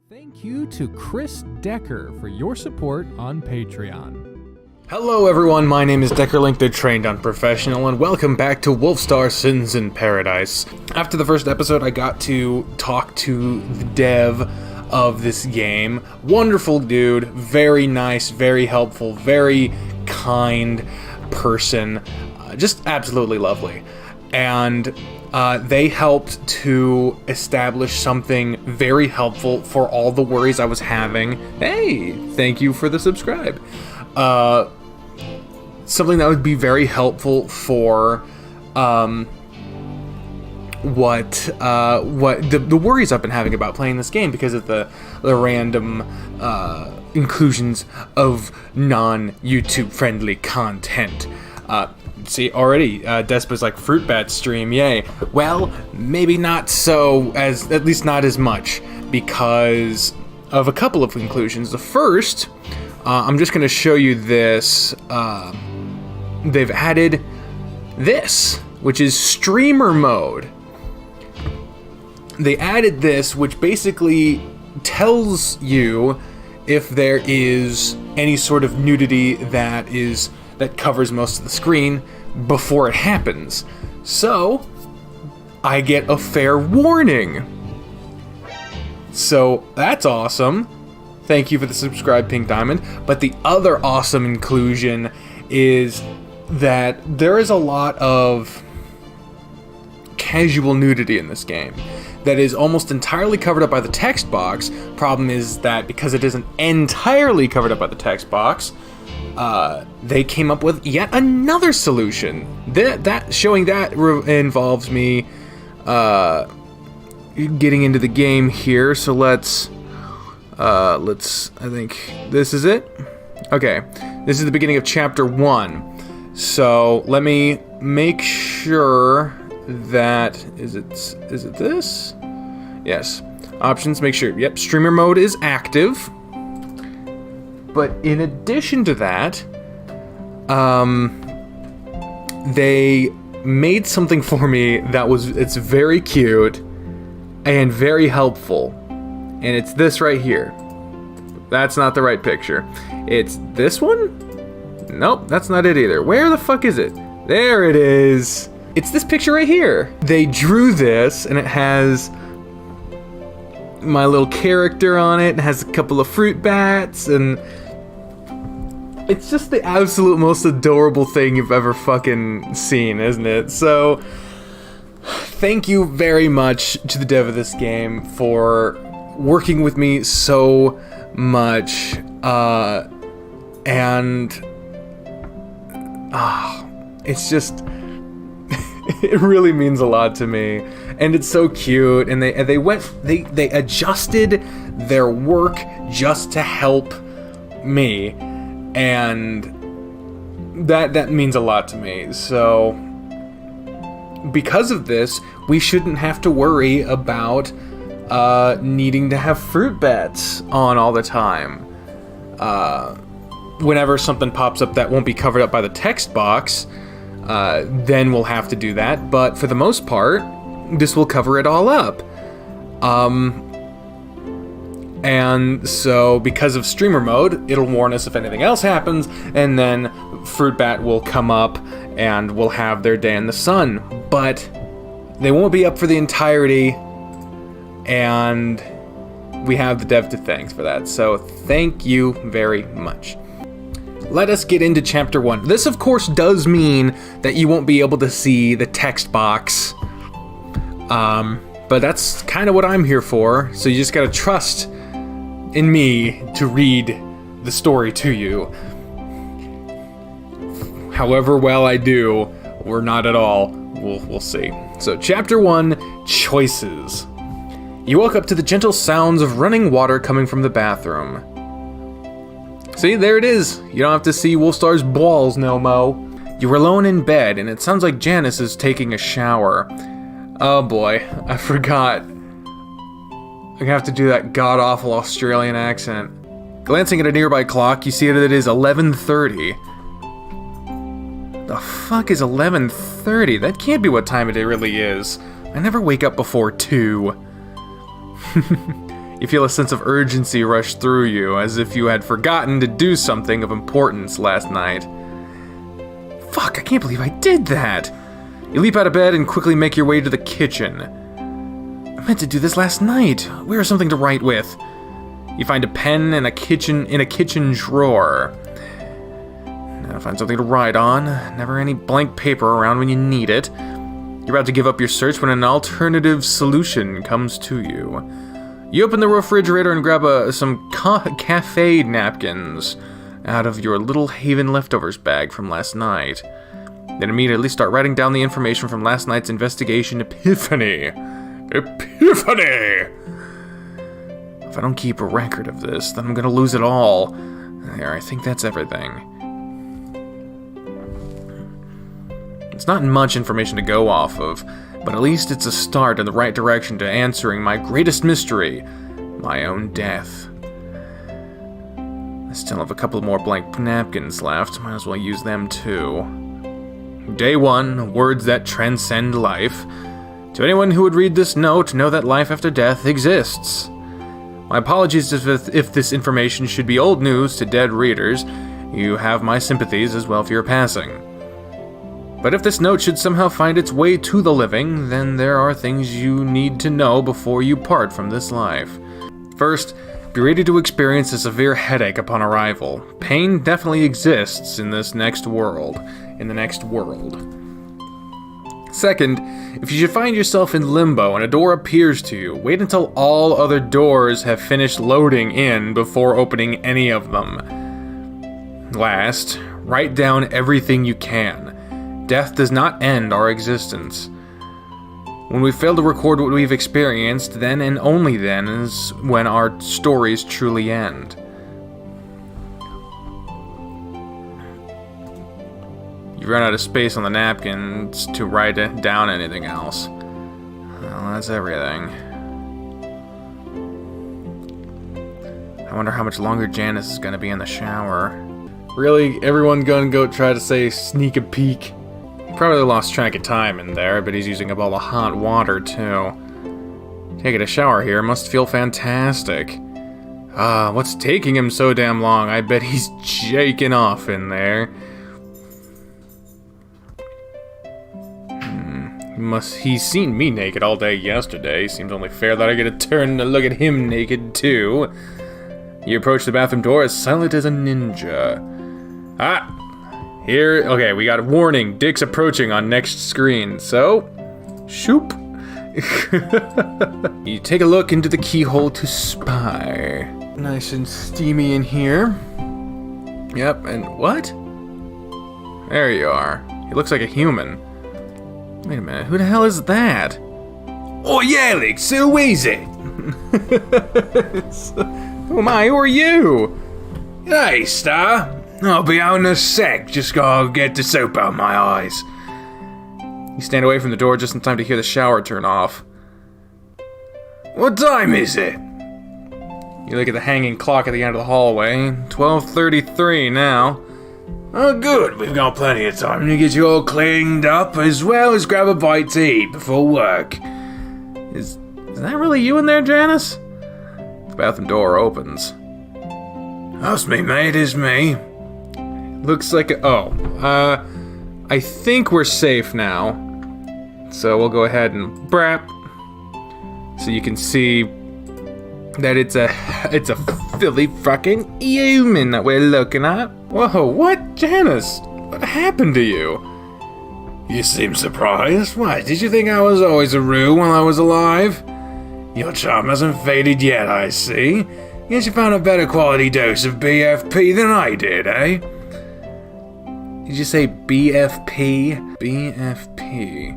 Thank you to Chris Decker for your support on Patreon. Hello everyone, my name is Deckerlink, the Trained Unprofessional, and welcome back to Wolfstar Sins in Paradise. After the first episode, I got to talk to the dev of this game. Wonderful dude, very nice, very helpful, very kind person, just absolutely lovely. And they helped to establish something very helpful for all the worries I was having. Hey, thank you for the subscribe. Something that would be very helpful for what the worries I've been having about playing this game because of the random inclusions of non-YouTube friendly content. See, already, Despa's like, Fruit Bat stream, yay. Well, maybe not so, at least not as much, because of a couple of conclusions. The first, I'm just going to show you this. They've added this, which is streamer mode. They added this, which basically tells you if there is any sort of nudity that covers most of the screen before it happens. So, I get a fair warning. So, that's awesome. Thank you for the subscribe, Pink Diamond. But the other awesome inclusion is that there is a lot of casual nudity in this game that is almost entirely covered up by the text box. Problem is that because it isn't entirely covered up by the text box, they came up with yet another solution. That showing that involves me getting into the game here. So let's. I think this is it. Okay, this is the beginning of chapter 1. So let me make sure that is it this? Yes. Options. Make sure. Yep. Streamer mode is active. But in addition to that, they made something for me it's very cute and very helpful. And it's this right here. That's not the right picture. It's this one? Nope, that's not it either. Where the fuck is it? There it is. It's this picture right here. They drew this and it has my little character on it. It has a couple of fruit bats and it's just the absolute most adorable thing you've ever fucking seen, isn't it? So, thank you very much to the dev of this game for working with me so much, it's just, it really means a lot to me, and it's so cute, and they adjusted their work just to help me, and that means a lot to me. So because of this, we shouldn't have to worry about needing to have fruit bats on all the time. Whenever something pops up that won't be covered up by the text box, then we'll have to do that. But for the most part, this will cover it all up. And so because of streamer mode, it'll warn us if anything else happens, and then fruit bat will come up and we'll have their day in the sun. But they won't be up for the entirety, and we have the dev to thank for that. So thank you very much. Let us get into chapter 1. This, of course, does mean that you won't be able to see the text box. But that's kind of what I'm here for. So you just gotta trust in me to read the story to you. However well I do, or not at all, we'll see. So chapter 1, Choices. You woke up to the gentle sounds of running water coming from the bathroom. See, there it is. You don't have to see Wolfstar's balls no mo. You were alone in bed, and it sounds like Janice is taking a shower. Oh boy, I forgot. I'm gonna have to do that god-awful Australian accent. Glancing at a nearby clock, you see that it is 11:30. The fuck is 11:30? That can't be what time it really is. I never wake up before 2. You feel a sense of urgency rush through you, as if you had forgotten to do something of importance last night. Fuck, I can't believe I did that! You leap out of bed and quickly make your way to the kitchen. I meant to do this last night. Where is something to write with? You find a pen in a kitchen drawer. Now find something to write on. Never any blank paper around when you need it. You're about to give up your search when an alternative solution comes to you. You open the refrigerator and grab some cafe napkins out of your Little Haven leftovers bag from last night. Then immediately start writing down the information from last night's investigation epiphany. Epiphany! If I don't keep a record of this, then I'm gonna lose it all. There, I think that's everything. It's not much information to go off of, but at least it's a start in the right direction to answering my greatest mystery, my own death. I still have a couple more blank napkins left, might as well use them too. Day 1, words that transcend life. To anyone who would read this note, know that life after death exists. My apologies if this information should be old news to dead readers. You have my sympathies as well for your passing. But if this note should somehow find its way to the living, then there are things you need to know before you part from this life. First, be ready to experience a severe headache upon arrival. Pain definitely exists in this next world. Second, if you should find yourself in limbo and a door appears to you, wait until all other doors have finished loading in before opening any of them. Last, write down everything you can. Death does not end our existence. When we fail to record what we've experienced, then and only then is when our stories truly end. You run out of space on the napkins to write down anything else. Well, that's everything. I wonder how much longer Janice is gonna be in the shower. Really? Everyone gonna go try to say sneak a peek? Probably lost track of time in there, but he's using up all the hot water, too. Taking a shower here must feel fantastic. What's taking him so damn long? I bet he's jaking off in there. He's seen me naked all day yesterday. Seems only fair that I get a turn to look at him naked, too. You approach the bathroom door as silent as a ninja. Here, okay, we got a warning. Dick's approaching on next screen, so... shoop. You take a look into the keyhole to spy. Nice and steamy in here. Yep, and what? There you are. He looks like a human. Wait a minute, who the hell is that? Oh yeah, Alex, who is it? Who am I? Who are you? Hey, Star. I'll be out in a sec. Just gotta get the soap out my eyes. You stand away from the door just in time to hear the shower turn off. What time is it? You look at the hanging clock at the end of the hallway. 12:33 now. Oh, good. We've got plenty of time to get you all cleaned up, as well as grab a bite to eat before work. Is that really you in there, Janice? The bathroom door opens. That's me, mate. It's me. Looks like I think we're safe now. So we'll go ahead and brap. So you can see that it's a Philly fucking human that we're looking at. Whoa, what? Janice, what happened to you? You seem surprised. Why, did you think I was always a roo while I was alive? Your charm hasn't faded yet, I see. Guess you found a better quality dose of BFP than I did, eh? Did you say BFP? BFP.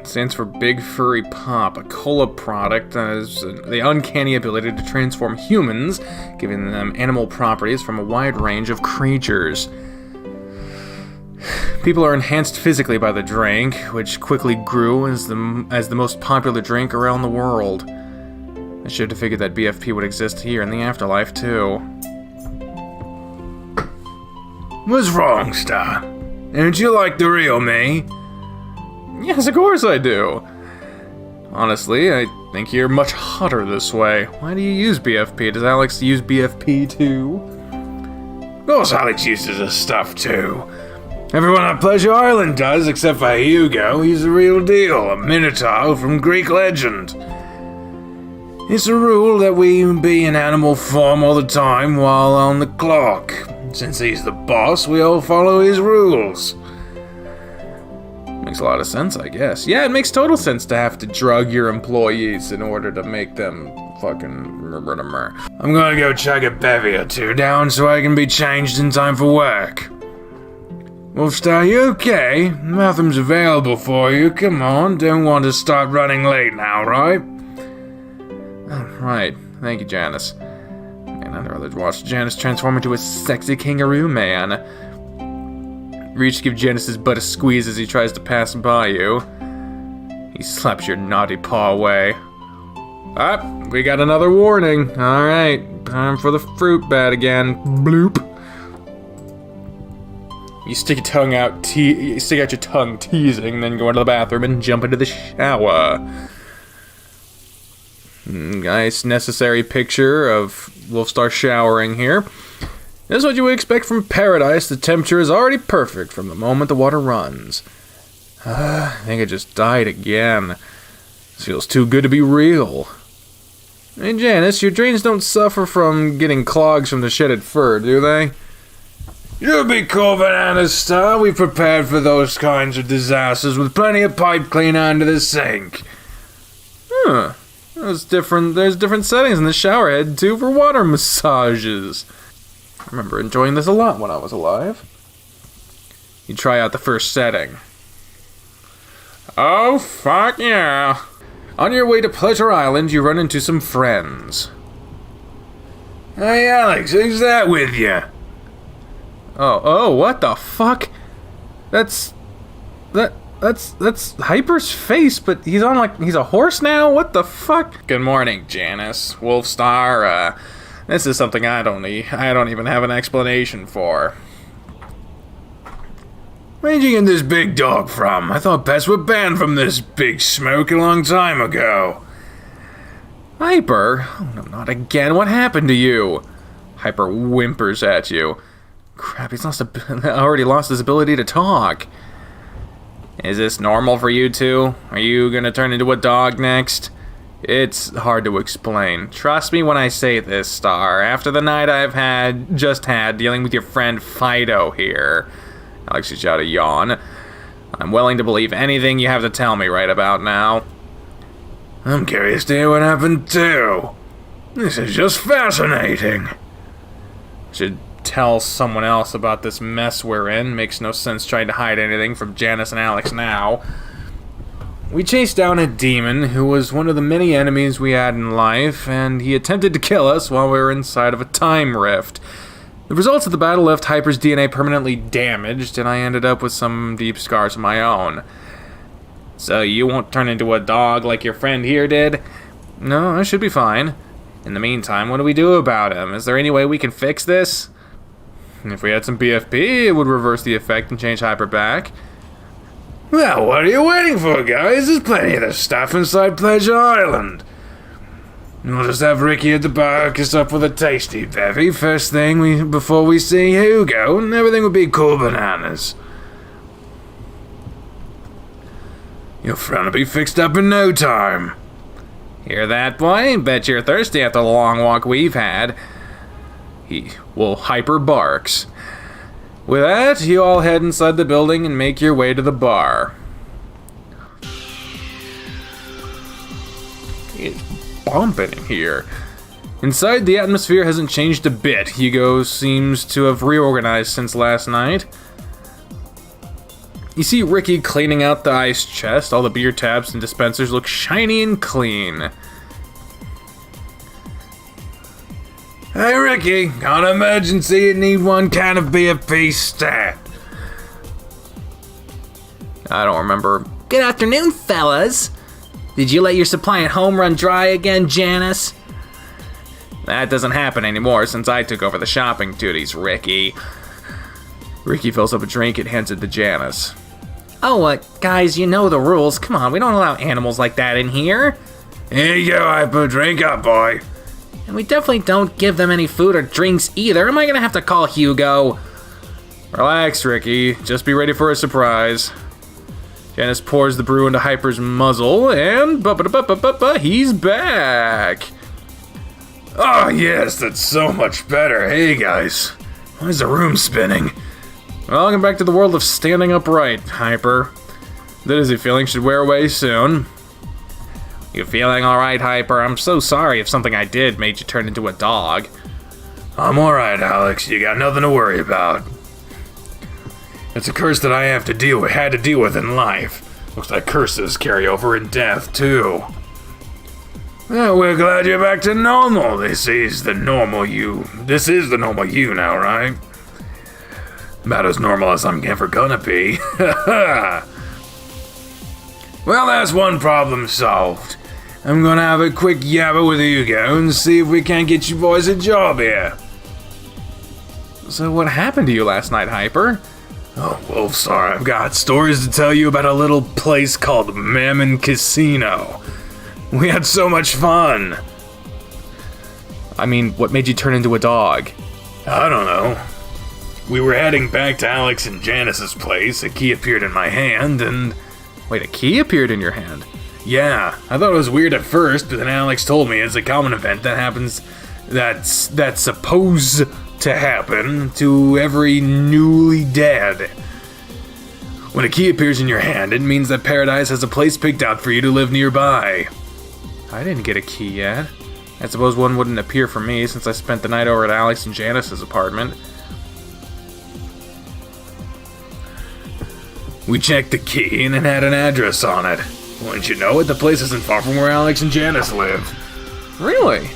Stands for Big Furry Pop, a cola product that has the uncanny ability to transform humans, giving them animal properties from a wide range of creatures. People are enhanced physically by the drink, which quickly grew as the most popular drink around the world. I should have figured that BFP would exist here in the afterlife, too. What's wrong, Star? Don't you like the real me? Yes, of course I do. Honestly, I think you're much hotter this way. Why do you use BFP? Does Alex use BFP too? Of course Alex uses this stuff too. Everyone on Pleasure Island does, except for Hugo. He's the real deal, a Minotaur from Greek legend. It's a rule that we be in animal form all the time while on the clock. Since he's the boss, we all follow his rules. Makes a lot of sense, I guess. Yeah, it makes total sense to have to drug your employees in order to make them fucking... I'm gonna go chug a bevy or two down so I can be changed in time for work. Wolfstar, you okay? Nothing's available for you. Come on, don't want to start running late now, right? Right. Thank you, Janice. Man, I'd rather watch Janice transform into a sexy kangaroo man. Reach to give Janice's butt a squeeze as he tries to pass by you. He slaps your naughty paw away. Ah, we got another warning. Alright, time for the fruit bat again. Bloop. You stick your tongue out, you stick out your tongue teasing, then go into the bathroom and jump into the shower. Nice, necessary picture of Wolfstar showering here. This is what you would expect from paradise. The temperature is already perfect from the moment the water runs. I think I just died again. This feels too good to be real. Hey Janice, your drains don't suffer from getting clogs from the shedded fur, do they? You'll be cool, Bananas Star. We prepared for those kinds of disasters with plenty of pipe cleaner under the sink. Huh. There's different settings in the shower head, too, for water massages. I remember enjoying this a lot when I was alive. You try out the first setting. Oh, fuck yeah. On your way to Pleasure Island, you run into some friends. Hey, Alex, who's that with you? Oh, what the fuck? That's Hyper's face, but he's a horse now? What the fuck? Good morning, Janice. Wolfstar, this is something I don't even have an explanation for. Where'd you get this big dog from? I thought pets were banned from this big smoke a long time ago. Hyper? Oh, no, not again. What happened to you? Hyper whimpers at you. Crap, he's already lost his ability to talk. Is this normal for you two? Are you gonna turn into a dog next? It's hard to explain. Trust me when I say this, Star. After the night I've just had dealing with your friend Fido here. Alex just out a yawn. I'm willing to believe anything you have to tell me right about now. I'm curious to hear what happened too. This is just fascinating. Should tell someone else about this mess we're in. Makes no sense trying to hide anything from Janice and Alex now. We chased down a demon who was one of the many enemies we had in life, and he attempted to kill us while we were inside of a time rift. The results of the battle left Hyper's DNA permanently damaged, and I ended up with some deep scars of my own. So you won't turn into a dog like your friend here did? No, I should be fine. In the meantime, what do we do about him? Is there any way we can fix this? If we had some BFP, it would reverse the effect and change Hyper back. Well, what are you waiting for, guys? There's plenty of the stuff inside Pleasure Island. We'll just have Ricky at the bar hook us up with a tasty bevy first thing before we see Hugo, and everything will be cool bananas. Your friend will be fixed up in no time. Hear that, boy? Bet you're thirsty after the long walk we've had. Hyper barks. With that, you all head inside the building and make your way to the bar. It's bumping in here. Inside, the atmosphere hasn't changed a bit. Hugo seems to have reorganized since last night. You see Ricky cleaning out the ice chest. All the beer taps and dispensers look shiny and clean. Hey Ricky, got an emergency, you need 1 can of BFP stat. I don't remember. Good afternoon, fellas. Did you let your supply at home run dry again, Janice? That doesn't happen anymore since I took over the shopping duties, Ricky. Ricky fills up a drink and hands it to Janice. Oh, guys, you know the rules. Come on, we don't allow animals like that in here. Here you go, Hyper. Drink up, boy. And we definitely don't give them any food or drinks either. Am I gonna have to call Hugo? Relax, Ricky. Just be ready for a surprise. Janice pours the brew into Hyper's muzzle, and he's back. Oh, yes, that's so much better. Hey, guys. Why is the room spinning? Welcome back to the world of standing upright, Hyper. The dizzy feeling should wear away soon. You feeling alright, Hyper? I'm so sorry if something I did made you turn into a dog. I'm alright, Alex. You got nothing to worry about. It's a curse that I had to deal with in life. Looks like curses carry over in death, too. Well, we're glad you're back to normal. This is the normal you now, right? About as normal as I'm ever gonna be. Well, that's one problem solved. I'm gonna have a quick yabba with Hugo and see if we can't get you boys a job here. So what happened to you last night, Hyper? Oh, Wolfstar, I've got stories to tell you about a little place called Mammon Casino. We had so much fun. I mean, what made you turn into a dog? I don't know. We were heading back to Alex and Janice's place. A key appeared in my hand, and... Wait, a key appeared in your hand? Yeah, I thought it was weird at first, but then Alex told me it's a common event that happens... That's supposed to happen to every newly dead. When a key appears in your hand, it means that Paradise has a place picked out for you to live nearby. I didn't get a key yet. I suppose one wouldn't appear for me since I spent the night over at Alex and Janice's apartment. We checked the key and it had an address on it. Wouldn't you know it, the place isn't far from where Alex and Janice live. Really?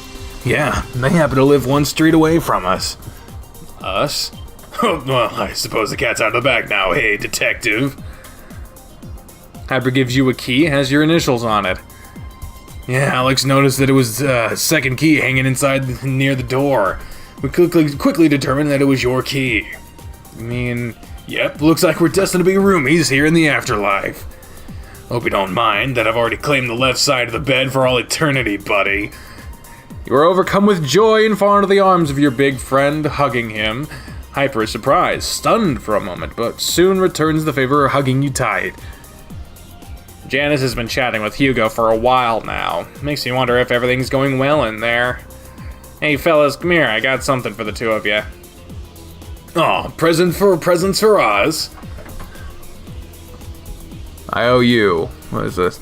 Yeah, they happen to live one street away from us. Us? Well, I suppose the cat's out of the bag now, hey, detective. Hyper gives you a key, has your initials on it. Yeah, Alex noticed that it was a second key hanging inside near the door. We quickly determined that it was your key. I mean... Yep, looks like we're destined to be roomies here in the afterlife. Hope you don't mind that I've already claimed the left side of the bed for all eternity, buddy. You are overcome with joy and fall into the arms of your big friend, hugging him. Hyper is surprised, stunned for a moment, but soon returns the favor, hugging you tight. Janice has been chatting with Hugo for a while now. Makes me wonder if everything's going well in there. Hey fellas, come here, I got something for the two of you. Oh, presents for us. I owe you. What is this?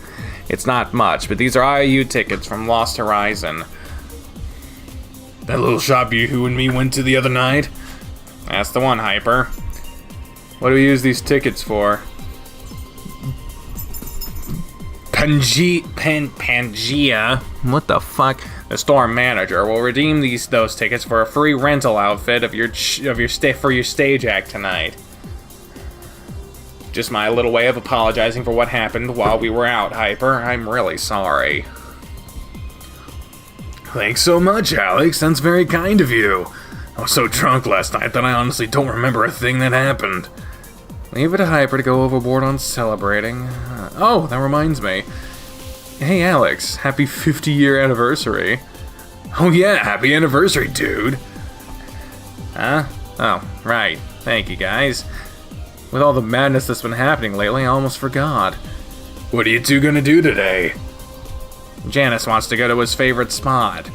It's not much, but these are IOU tickets from Lost Horizon. That little shop you and me went to the other night? That's the one, Hyper. What do we use these tickets for? Pangea. What the fuck? The store manager will redeem those tickets for a free rental outfit for your stage act tonight. Just my little way of apologizing for what happened while we were out, Hyper. I'm really sorry. Thanks so much, Alex. That's very kind of you. I was so drunk last night that I honestly don't remember a thing that happened. Leave it to Hyper to go overboard on celebrating. Oh, that reminds me. Hey, Alex, happy 50-year anniversary. Oh yeah, happy anniversary, dude. Huh? Oh, right. Thank you, guys. With all the madness that's been happening lately, I almost forgot. What are you two gonna do today? Janice wants to go to his favorite spot.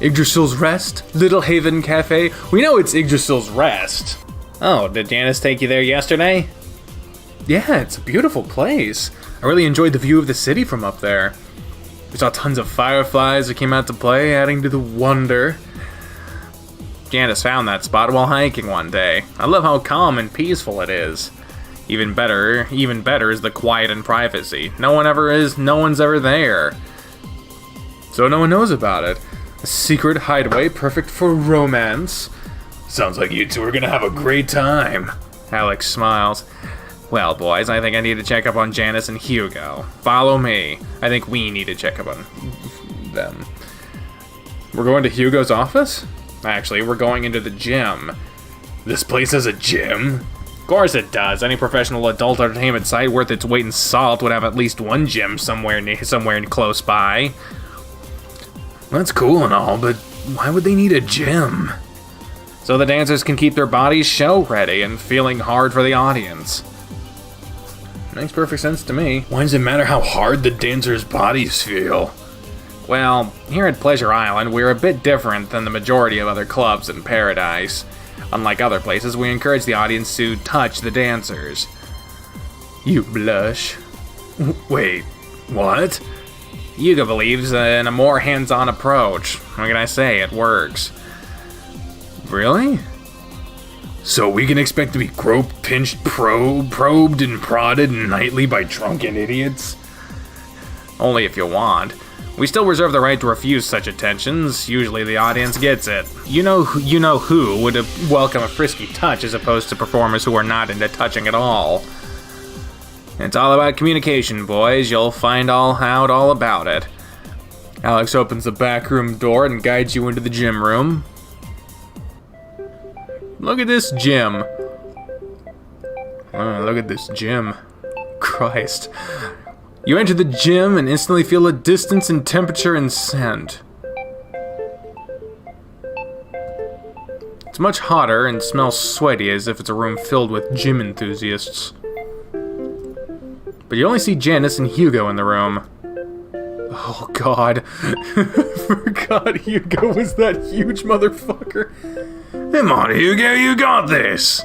Yggdrasil's Rest? Little Haven Cafe? We know it's Yggdrasil's Rest. Oh, did Janice take you there yesterday? Yeah, it's a beautiful place. I really enjoyed the view of the city from up there. We saw tons of fireflies that came out to play, adding to the wonder. Janice found that spot while hiking one day. I love how calm and peaceful it is. Even better is the quiet and privacy. No one's ever there. So no one knows about it. A secret hideaway perfect for romance. Sounds like you two are gonna have a great time. Alex smiles. Well, boys, I think I need to check up on Janice and Hugo. Follow me. I think we need to check up on them. We're going to Hugo's office? Actually, we're going into the gym. This place has a gym? course it does. Any professional adult entertainment site worth its weight in salt would have at least one gym somewhere close by. That's cool and all, but why would they need a gym? So the dancers can keep their bodies show ready and feeling hard for the audience. Makes perfect sense to me. Why does it matter how hard the dancers' bodies feel? Well, here at Pleasure Island, we're a bit different than the majority of other clubs in Paradise. Unlike other places, we encourage the audience to touch the dancers. You blush. Wait, what? Hugo believes in a more hands-on approach. What can I say? It works. Really? So we can expect to be groped, pinched, probed, and prodded nightly by drunken idiots? Only if you want. We still reserve the right to refuse such attentions. Usually the audience gets it. You know who would welcome a frisky touch as opposed to performers who are not into touching at all. It's all about communication, boys. You'll find out all about it. Alex opens the back room door and guides you into the gym room. Look at this gym. Oh, look at this gym. Christ. You enter the gym and instantly feel a distance in temperature and scent. It's much hotter and smells sweaty, as if it's a room filled with gym enthusiasts. But you only see Janice and Hugo in the room. Oh god. I forgot Hugo was that huge motherfucker. Come on, Hugo, you got this!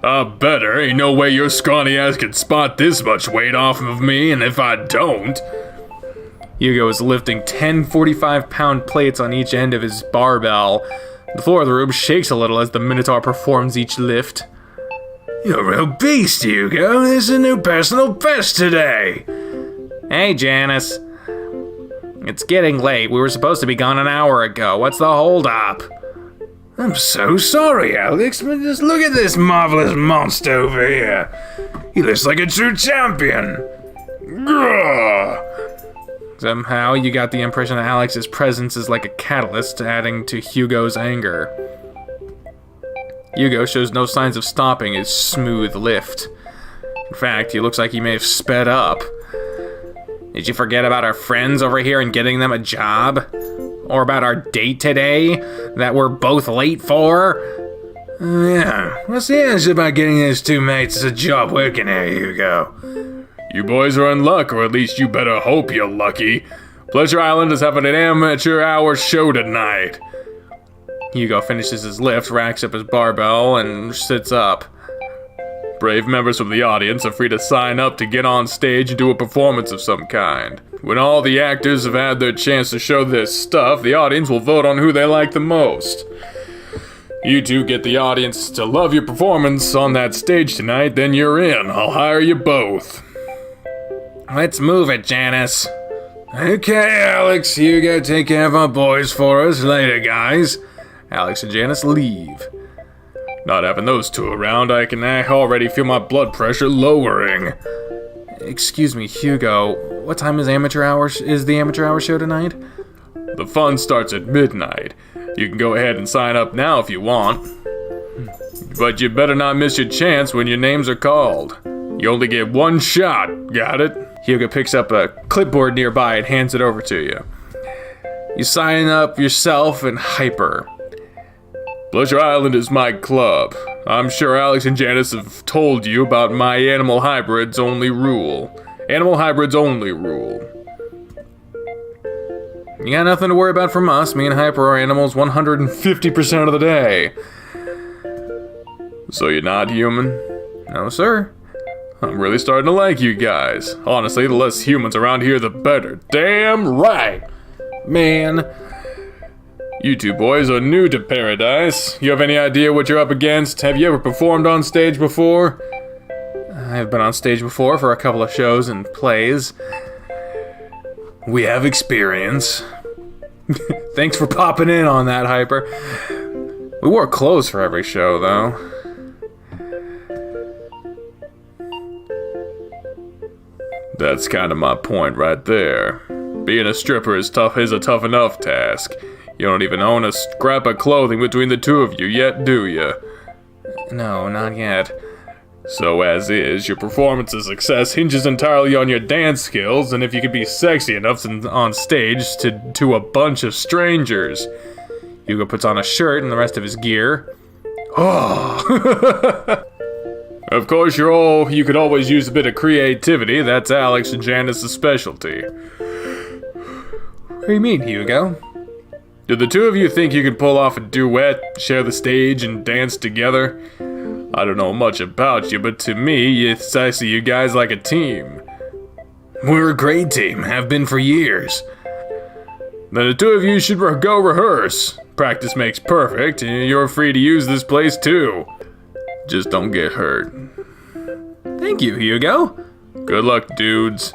Better. Ain't no way your scrawny ass can spot this much weight off of me, and if I don't... Hugo is lifting 10 45-pound plates on each end of his barbell. The floor of the room shakes a little as the Minotaur performs each lift. You're a real beast, Hugo. This is a new personal best today. Hey, Janice. It's getting late. We were supposed to be gone an hour ago. What's the holdup? I'm so sorry, Alex, but just look at this marvelous monster over here. He looks like a true champion. Grrr. Somehow, you got the impression that Alex's presence is like a catalyst, adding to Hugo's anger. Hugo shows no signs of stopping his smooth lift. In fact, he looks like he may have sped up. Did you forget about our friends over here and getting them a job? Or about our date today that we're both late for? Yeah, what's the answer about getting those two mates a job working here, Hugo? You boys are in luck, or at least you better hope you're lucky. Pleasure Island is having an amateur hour show tonight. Hugo finishes his lift, racks up his barbell, and sits up. Brave members from the audience are free to sign up to get on stage and do a performance of some kind. When all the actors have had their chance to show their stuff, the audience will vote on who they like the most. You two get the audience to love your performance on that stage tonight, then you're in. I'll hire you both. Let's move it, Janice. Okay, Alex, Hugo, take care of our boys for us. Later, guys. Alex and Janice leave. Not having those two around, I can already feel my blood pressure lowering. Excuse me, Hugo. What time is the amateur hour show tonight? The fun starts at midnight. You can go ahead and sign up now if you want. But you better not miss your chance when your names are called. You only get one shot, got it? Hugo picks up a clipboard nearby and hands it over to you. You sign up yourself and Hyper. Pleasure Island is my club. I'm sure Alex and Janice have told you about my animal hybrids only rule. Animal hybrids only rule. You got nothing to worry about from us. Me and Hyper are animals 150% of the day. So you're not human? No, sir. I'm really starting to like you guys. Honestly, the less humans around here, the better. Damn right! Man. You two boys are new to Paradise. You have any idea what you're up against? Have you ever performed on stage before? I've been on stage before for a couple of shows and plays. We have experience. Thanks for popping in on that, Hyper. We wore clothes for every show, though. That's kind of my point right there. Being a stripper is a tough enough task. You don't even own a scrap of clothing between the two of you yet, do you? No, not yet. So as is, your performance's success hinges entirely on your dance skills and if you can be sexy enough on stage to a bunch of strangers. Hugo puts on a shirt and the rest of his gear. Oh! Of course, you could always use a bit of creativity. That's Alex and Janice's specialty. What do you mean, Hugo? Do the two of you think you could pull off a duet, share the stage, and dance together? I don't know much about you, but to me, I see you guys like a team. We're a great team, have been for years. Then the two of you should go rehearse. Practice makes perfect, and you're free to use this place too. Just don't get hurt. Thank you, Hugo. Good luck, dudes.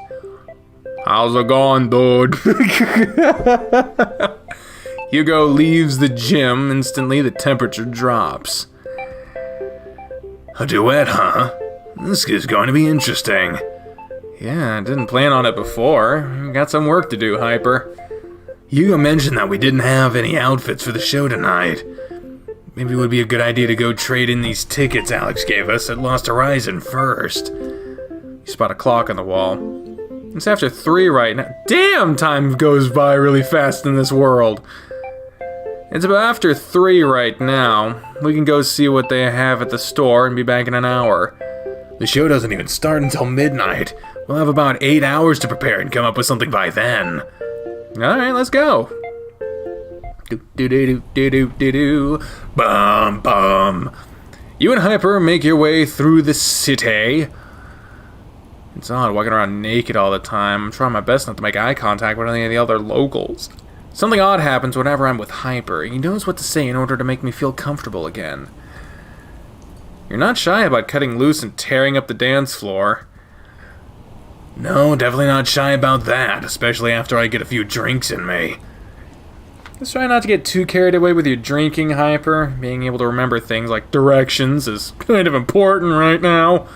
How's it going, dude? Hugo leaves the gym. Instantly, the temperature drops. A duet, huh? This is going to be interesting. Yeah, I didn't plan on it before. Got some work to do, Hyper. Hugo mentioned that we didn't have any outfits for the show tonight. Maybe it would be a good idea to go trade in these tickets Alex gave us at Lost Horizon first. You spot a clock on the wall. It's after 3 right now. Damn, time goes by really fast in this world. It's about after 3 right now. We can go see what they have at the store and be back in an hour. The show doesn't even start until midnight. We'll have about 8 hours to prepare and come up with something by then. Alright, let's go. Do-do-do-do-do-do-do. Bum, bum. You and Hyper make your way through the city. It's odd walking around naked all the time. I'm trying my best not to make eye contact with any of the other locals. Something odd happens whenever I'm with Hyper. He knows what to say in order to make me feel comfortable again. You're not shy about cutting loose and tearing up the dance floor. No, definitely not shy about that, especially after I get a few drinks in me. Just try not to get too carried away with your drinking, Hyper. Being able to remember things like directions is kind of important right now.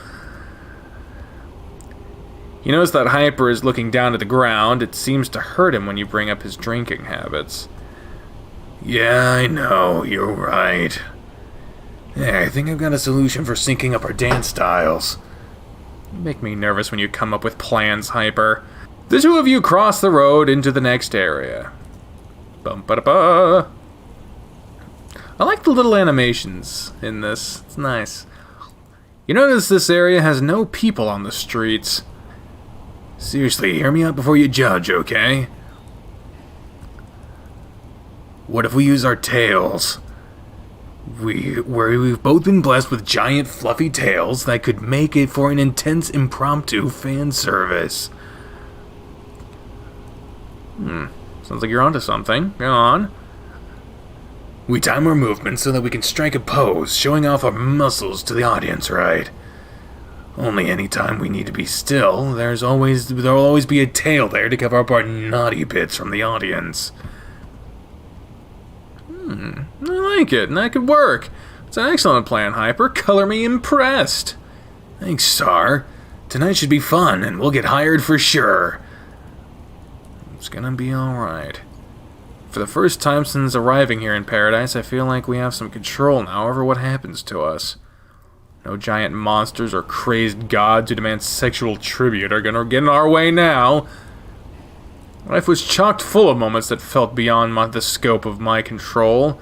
You notice that Hyper is looking down at the ground. It seems to hurt him when you bring up his drinking habits. Yeah, I know, you're right. Yeah, I think I've got a solution for syncing up our dance styles. You make me nervous when you come up with plans, Hyper. The two of you cross the road into the next area. Bum-ba-da-ba. I like the little animations in this. It's nice. You notice this area has no people on the streets. Seriously, hear me out before you judge, okay? What if we use our tails? We've both been blessed with giant fluffy tails that could make it for an intense impromptu fan service. Sounds like you're onto something. Go on. We time our movements so that we can strike a pose, showing off our muscles to the audience, right? Only anytime we need to be still, there'll always be a tail there to cover up our naughty bits from the audience. I like it, and that could work. It's an excellent plan, Hyper. Color me impressed. Thanks, Star. Tonight should be fun, and we'll get hired for sure. It's gonna be alright. For the first time since arriving here in Paradise, I feel like we have some control now over what happens to us. No giant monsters or crazed gods who demand sexual tribute are gonna get in our way now. Life was chock full of moments that felt beyond the scope of my control.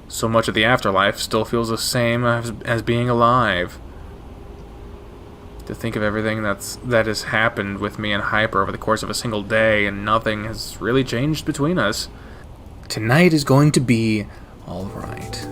So much of the afterlife still feels the same as being alive. To think of everything that has happened with me and Hyper over the course of a single day, and nothing has really changed between us. Tonight is going to be alright.